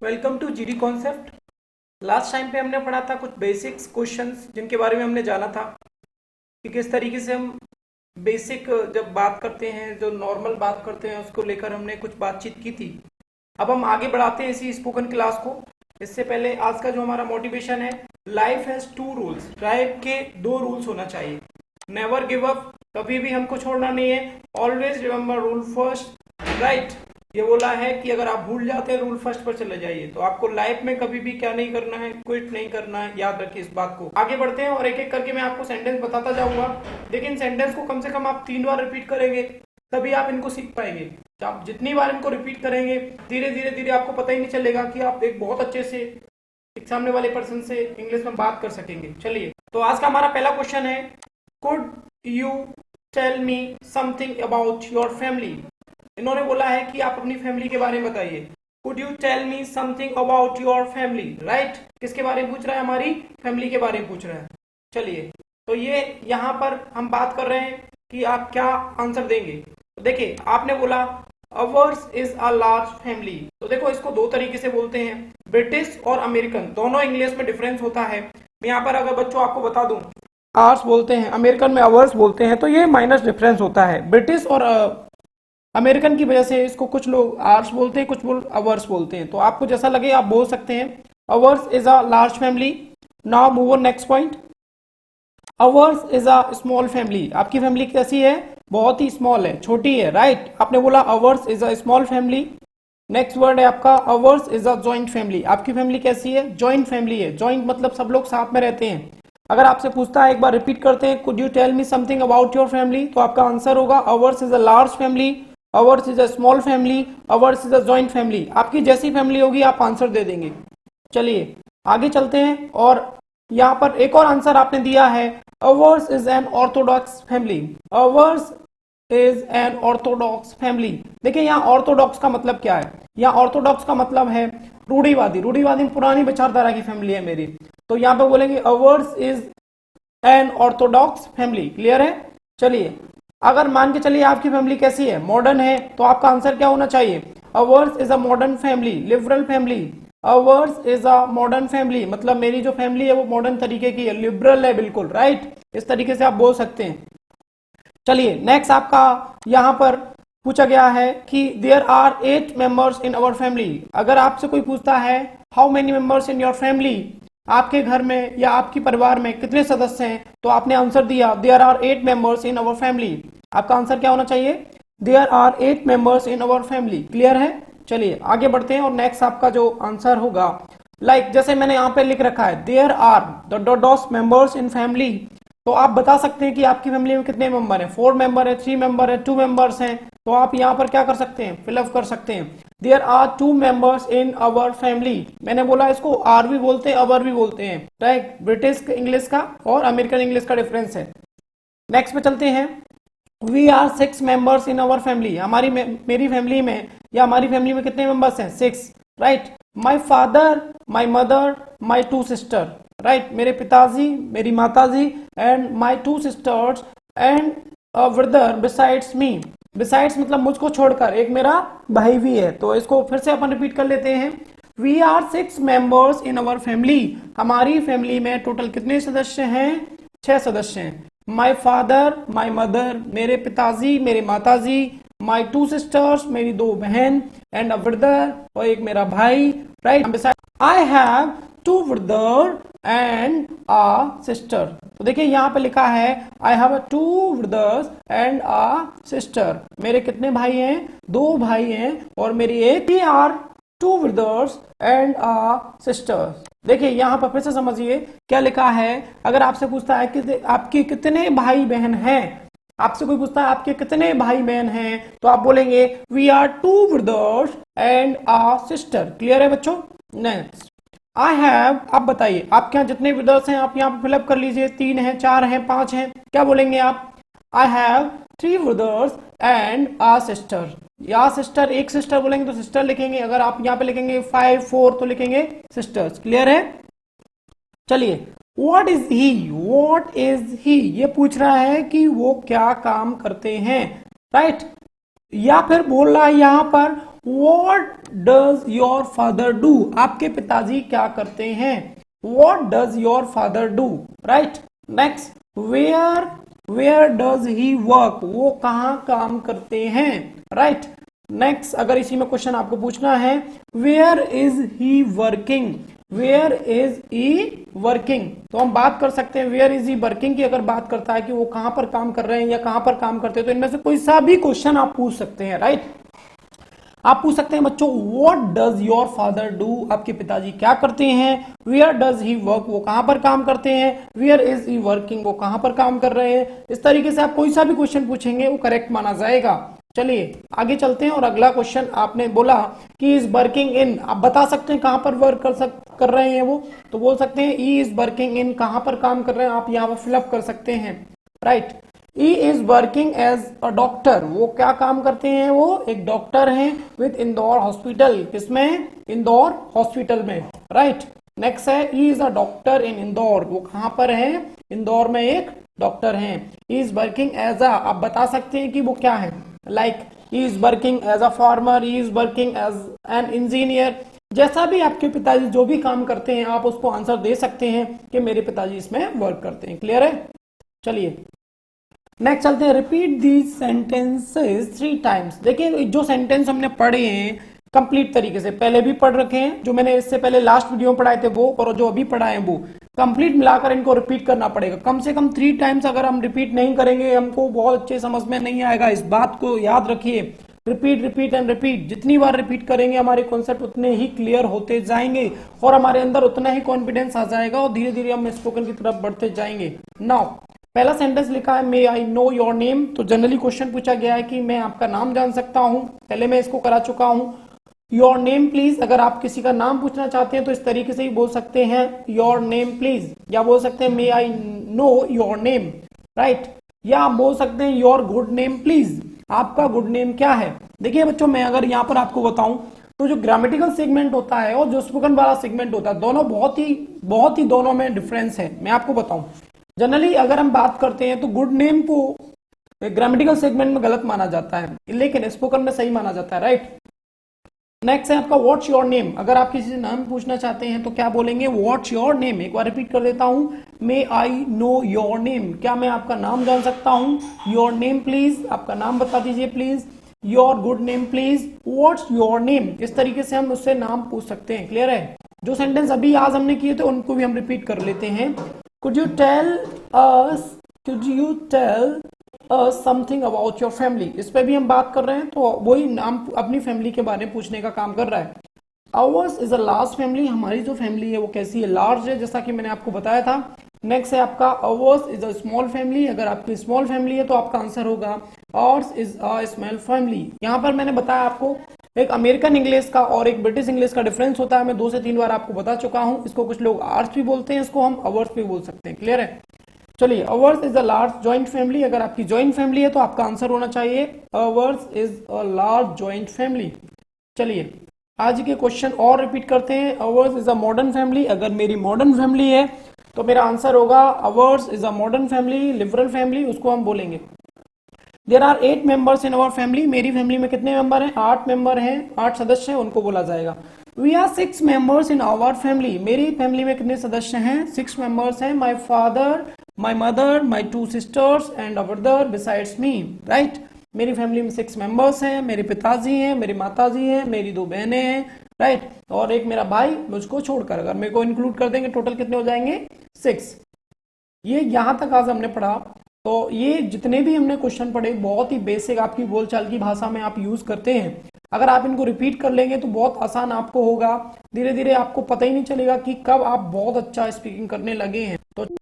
Welcome to GD concept. Last time पे हमने पढ़ा था कुछ बेसिक्स क्वेश्चंस जिनके बारे में हमने जाना था कि किस तरीके से हम बेसिक जब बात करते हैं, जो नॉर्मल बात करते हैं, उसको लेकर हमने कुछ बातचीत की थी। अब हम आगे बढ़ाते हैं इसी स्पोकन क्लास को। इससे पहले आज का जो हमारा मोटिवेशन है, life has two rules. Life के दो रूल्स होना चाहिए। नेवर गिव अप, कभी भी हमको छोड़ना नहीं है। Always remember rule first, right. ये बोला है कि अगर आप भूल जाते हैं रूल फर्स्ट पर चले जाइए, तो आपको लाइफ में कभी भी क्या नहीं करना है, क्विट नहीं करना है। याद रखिए इस बात को। आगे बढ़ते हैं और एक एक करके मैं आपको सेंटेंस बताता जाऊंगा, लेकिन सेंटेंस को कम से कम आप 3 बार रिपीट करेंगे, तभी आप इनको सीख पाएंगे। आप जितनी बार इनको रिपीट करेंगे, धीरे धीरे धीरे आपको पता ही नहीं चलेगा कि आप एक बहुत अच्छे से एक सामने वाले पर्सन से इंग्लिश में बात कर सकेंगे। चलिए, तो आज का हमारा पहला क्वेश्चन है, could you tell me something about your family. इन्होंने बोला है कि आप अपनी फैमिली के बारे में बताइए। Could you tell me something about your family, right. किसके बारे में पूछ रहा है? हमारी फैमिली के बारे में पूछ रहा है। चलिए, तो ये यहाँ पर हम बात कर रहे हैं कि आप क्या आंसर देंगे। तो देखिए, आपने बोला ours is a large family. तो देखो, इसको दो तरीके से बोलते हैं, ब्रिटिश और अमेरिकन। दोनों इंग्लिश में डिफरेंस होता है। मैं यहाँ पर अगर बच्चों आपको बता दूं, आवर्स बोलते हैं, अमेरिकन में अवर्स बोलते हैं, तो ये माइनस डिफरेंस होता है। ब्रिटिश और अमेरिकन की वजह से इसको कुछ लोग आवर्स बोलते हैं, कुछ लोग अवर्स बोलते हैं। तो आपको जैसा लगे आप बोल सकते हैं। Ours is a large family. Now move on next point. Ours is a small family. आपकी फैमिली कैसी है? बहुत ही स्मॉल है, छोटी है, राइट। आपने बोला ours is a small family. Next word है आपका ours is a joint family. आपकी फैमिली कैसी है? जॉइंट फैमिली है। जॉइंट मतलब सब लोग साथ में रहते हैं। अगर आपसे पूछता है, एक बार रिपीट करते हैं, could you tell me something about your family, तो आपका आंसर होगा ours is a large family, ours is a small family, ours is a joint family. आपकी जैसी फैमिली होगी आप आंसर दे देंगे। चलिए आगे चलते हैं, और यहाँ पर एक और आंसर आपने दिया है, ours is an orthodox family. Ours is an orthodox family. देखिए, यहाँ ऑर्थोडॉक्स का मतलब क्या है? यहाँ ऑर्थोडॉक्स का मतलब है रूढ़िवादी। रूढ़िवादी पुरानी विचारधारा की फैमिली है मेरी। तो यहाँ पे बोलेंगे ours is an orthodox family. Clear है? चलिए, अगर मान के चलिए आपकी फैमिली कैसी है? मॉडर्न है, तो आपका आंसर क्या होना चाहिए? Ours is a modern family, liberal family. Ours is a modern family मतलब मेरी जो फैमिली है वो मॉडर्न तरीके की है, लिबरल है, बिल्कुल राइट। इस तरीके से आप बोल सकते हैं। चलिए नेक्स्ट आपका यहां पर पूछा गया है कि there are 8 members in our family. अगर आपसे कोई पूछता है how many members in your family, आपके घर में या आपके परिवार में कितने सदस्य हैं, तो आपने आंसर दिया there are 8 members in our family. आपका आंसर क्या होना चाहिए? There are 8 members in our family. Clear है? चलिए आगे बढ़ते हैं, और नेक्स्ट आपका जो आंसर होगा, जैसे मैंने यहाँ पे लिख रखा है, there are the members in family. तो आप बता सकते हैं कि आपकी फैमिली में कितने मेंबर हैं। 4 मेंबर है, 3 मेंबर है, 2 मेंबर्स हैं। तो आप यहाँ पर क्या कर सकते हैं? फिलअप कर सकते हैं। There are 2 members in our family. मैंने बोला इसको आर भी बोलते हैं, अवर भी बोलते हैं, राइट। ब्रिटिश इंग्लिश का और अमेरिकन इंग्लिश का डिफरेंस है। नेक्स्ट पे चलते हैं। We are 6 members in our family. मेरी फैमिली में या हमारी फैमिली में कितने मेंबर्स हैं? 6, right. My father, my mother, my 2 sister, right. मेरे पिताजी, मेरी माताजी, and my 2 sisters and a brother besides me. Besides मतलब मुझको छोड़कर, एक मेरा भाई भी है। तो इसको फिर से अपन रिपीट कर लेते हैं। We are 6 members in our family. हमारी फैमिली में टोटल कितने सदस्य हैं? 6 सदस्य हैं। माई फादर, माई मदर, मेरे पिताजी, मेरे माताजी, माई 2 सिस्टर्स, मेरी 2 बहन, एंड अ ब्रदर, और एक मेरा भाई, right. I have 2 brother and a sister. तो देखिए यहाँ पे लिखा है I have 2 brothers and a sister. मेरे कितने भाई हैं? 2 भाई हैं और मेरी एक। We are 2 brothers and a sister. देखिए यहाँ पर फिर से समझिए क्या लिखा है। अगर आपसे पूछता है कि आपके कितने भाई बहन हैं, आपसे कोई पूछता है आपके कितने भाई बहन हैं, तो आप बोलेंगे we are 2 brothers and a sister. Clear है बच्चों? नेक्स्ट, आई हैव, आप बताइए आपके यहाँ जितने ब्रदर्स हैं आप यहाँ पे फिलअप कर लीजिए। 3 हैं, 4 हैं, 5 हैं। क्या बोलेंगे आप? I have 3 brothers and a sister. या सिस्टर, एक सिस्टर बोलेंगे तो सिस्टर लिखेंगे। अगर आप यहाँ पे लिखेंगे 5, 4 तो लिखेंगे सिस्टर्स। क्लियर है? चलिए, what is he, what is he, ये पूछ रहा है कि वो क्या काम करते हैं, राइट। या फिर बोल रहा है यहाँ पर what does your father do, आपके पिताजी क्या करते हैं, what does your father do, right. Next, where does he work, वो कहाँ काम करते हैं, राइट। नेक्स्ट, अगर इसी में क्वेश्चन आपको पूछना है, where is he working, where is he working, तो हम बात कर सकते हैं वेयर इज ही वर्किंग की, अगर बात करता है कि वो कहां पर काम कर रहे हैं या कहां पर काम करते हैं, तो इनमें से कोई सा भी क्वेश्चन आप पूछ सकते हैं, राइट। आप पूछ सकते हैं बच्चों, what does your father do, आपके पिताजी क्या करते हैं, वेयर डज ही वर्क, वो कहां पर काम करते हैं, वेयर इज ही वर्किंग, वो कहां पर काम कर रहे हैं। इस तरीके से आप कोई सा भी क्वेश्चन पूछेंगे वो करेक्ट माना जाएगा। चलिए आगे चलते हैं, और अगला क्वेश्चन आपने बोला कि इज वर्किंग इन, आप बता सकते हैं कहां पर वर्क कर रहे हैं वो, तो बोल सकते हैं ई इज वर्किंग इन, कहां पर काम कर रहे हैं, आप यहाँ पर फिलअप कर सकते हैं, right. He is working as a doctor, वो क्या काम करते हैं, वो एक डॉक्टर हैं विद इंदौर हॉस्पिटल, किसमें, इंदौर हॉस्पिटल में, राइट। नेक्स्ट है, he is a doctor in Indore, वो कहां पर है, इंदौर में एक डॉक्टर हैं। He is working as a, आप बता सकते हैं कि वो क्या है, like he is working as a farmer, he is working as an engineer, जैसा भी आपके पिताजी जो भी काम करते हैं आप उसको आंसर दे सकते हैं कि मेरे पिताजी इसमें वर्क करते हैं। क्लियर है। चलिए नेक्स्ट चलते हैं, रिपीट दीज सेंटेंसेस 3 टाइम्स। देखिए जो सेंटेंस हमने पढ़े हैं कंप्लीट तरीके से, पहले भी पढ़ रखे हैं, जो मैंने इससे पहले लास्ट वीडियो में पढ़ाए थे वो, और जो अभी पढ़ाए हैं वो कंप्लीट मिलाकर इनको रिपीट करना पड़ेगा कम से कम 3 टाइम्स। अगर हम रिपीट नहीं करेंगे हमको बहुत अच्छे समझ में नहीं आएगा, इस बात को याद रखिए। रिपीट रिपीट एंड रिपीट, जितनी बार रिपीट करेंगे हमारे कॉन्सेप्ट उतने ही क्लियर होते जाएंगे और हमारे अंदर उतना ही कॉन्फिडेंस आ जाएगा और धीरे धीरे हम स्पोकन की तरफ बढ़ते जाएंगे। नाउ पहला सेंटेंस लिखा है, मे आई नो योर नेम, तो जनरली क्वेश्चन पूछा गया है कि मैं आपका नाम जान सकता हूं, पहले मैं इसको करा चुका हूं। योर नेम प्लीज, अगर आप किसी का नाम पूछना चाहते हैं तो इस तरीके से ही बोल सकते हैं, योर नेम प्लीज, या बोल सकते हैं may I know your name, right. या आप बोल सकते हैं योर गुड नेम प्लीज, आपका गुड नेम क्या है। देखिए बच्चों, मैं अगर यहाँ पर आपको बताऊं तो जो ग्रामेटिकल सेगमेंट होता है और जो स्पोकन वाला सेगमेंट होता है, दोनों बहुत ही दोनों में डिफरेंस है। मैं आपको बताऊं, जनरली अगर हम बात करते हैं तो गुड नेम को ग्रामेटिकल सेगमेंट में गलत माना जाता है, लेकिन स्पोकन में सही माना जाता है, राइट। नेक्स्ट है आपका व्हाट्स योर नेम, अगर आप किसी से नाम पूछना चाहते हैं तो क्या बोलेंगे, व्हाट्स योर नेम। एक बार रिपीट कर देता हूं, मे आई नो योर नेम, क्या मैं आपका नाम जान सकता हूं, योर नेम प्लीज, आपका नाम बता दीजिए please, your good name please, what's your name. इस तरीके से हम उससे नाम पूछ सकते हैं। क्लियर है। जो सेंटेंस अभी आज हमने किए थे उनको भी हम रिपीट कर लेते हैं। Could you tell us something about your family, इस पे भी हम बात कर रहे हैं, तो वही नाम अपनी फैमिली के बारे में पूछने का काम कर रहा है। Ours is a large family, हमारी जो फैमिली है वो कैसी है, लार्ज है, जैसा कि मैंने आपको बताया था। नेक्स्ट है आपका ours is a small family, अगर आपकी स्मॉल फैमिली है तो आपका आंसर होगा ours is a small family। यहाँ पर मैंने बताया आपको एक अमेरिकन इंग्लिश का और एक ब्रिटिश इंग्लिश का डिफरेंस होता है, मैं 2 से 3 बार आपको बता चुका हूं। इसको कुछ लोग आवर्स भी बोलते हैं, इसको हम अवर्स भी बोल सकते हैं। क्लियर है। चलिए, ours is a large joint family, अगर आपकी जॉइंट फैमिली है तो आपका आंसर होना चाहिए ours is a large joint family. चलिए आज के क्वेश्चन और रिपीट करते हैं। Ours is a modern family, अगर मेरी मॉडर्न फैमिली है तो मेरा आंसर होगा ours is a modern family. Liberal family उसको हम बोलेंगे there are 8 members in our family, मेरी फैमिली में कितने मेंबर हैं, 8 मेंबर हैं, 8 सदस्य हैं, उनको बोला जाएगा। We are 6 members in our family, मेरी फैमिली में कितने सदस्य हैं, 6 मेंबर्स हैं। My father, my mother, my 2 sisters and a brother besides me, right. मेरी फैमिली में 6 मेंबर्स हैं, मेरे पिताजी हैं, मेरी माताजी हैं, मेरी 2 बहनें हैं, राइट, और एक मेरा भाई, मुझको छोड़कर अगर मेरे को इंक्लूड कर देंगे टोटल कितने हो जाएंगे, 6। ये यहां तक आज हमने पढ़ा। तो ये जितने भी हमने क्वेश्चन पढ़े बहुत ही बेसिक आपकी बोलचाल की भाषा में आप यूज करते हैं। अगर आप इनको रिपीट कर लेंगे तो बहुत आसान आपको होगा, धीरे धीरे आपको पता ही नहीं चलेगा कि कब आप बहुत अच्छा स्पीकिंग करने लगे हैं। तो